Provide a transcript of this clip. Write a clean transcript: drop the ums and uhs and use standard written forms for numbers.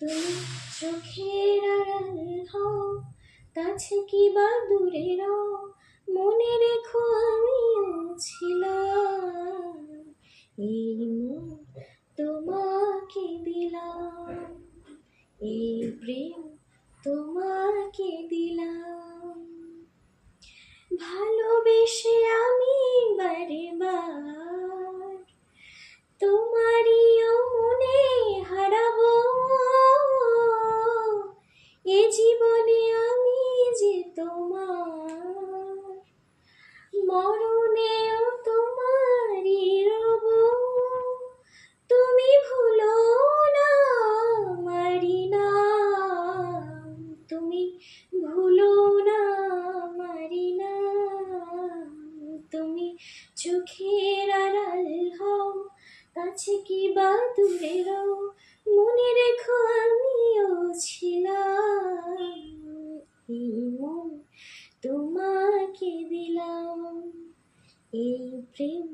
তুমি চোখের আড়াল হও, কাছে কি বা দূরে রও, মনে রেখো আমিও ছিলাম। এই মন তোমাকে দিলাম, এই প্রেম তোমাকে দিলাম। ভালোবেসে আমি বারে বার তোমারিও মনে হারাবো। এ জীবনে আমি যে তোমার, মরণেও তোমারই রব। তুমি ভুলো না আমারি নাম, তুমি ভুলো না আমারি নাম। তুমি চোখের আড়াল হও, কাছে কি বা দূরে রও, মনে রেখো আমিও ছিলাম। এই মন তোমাকে দিলাম, এই প্রেম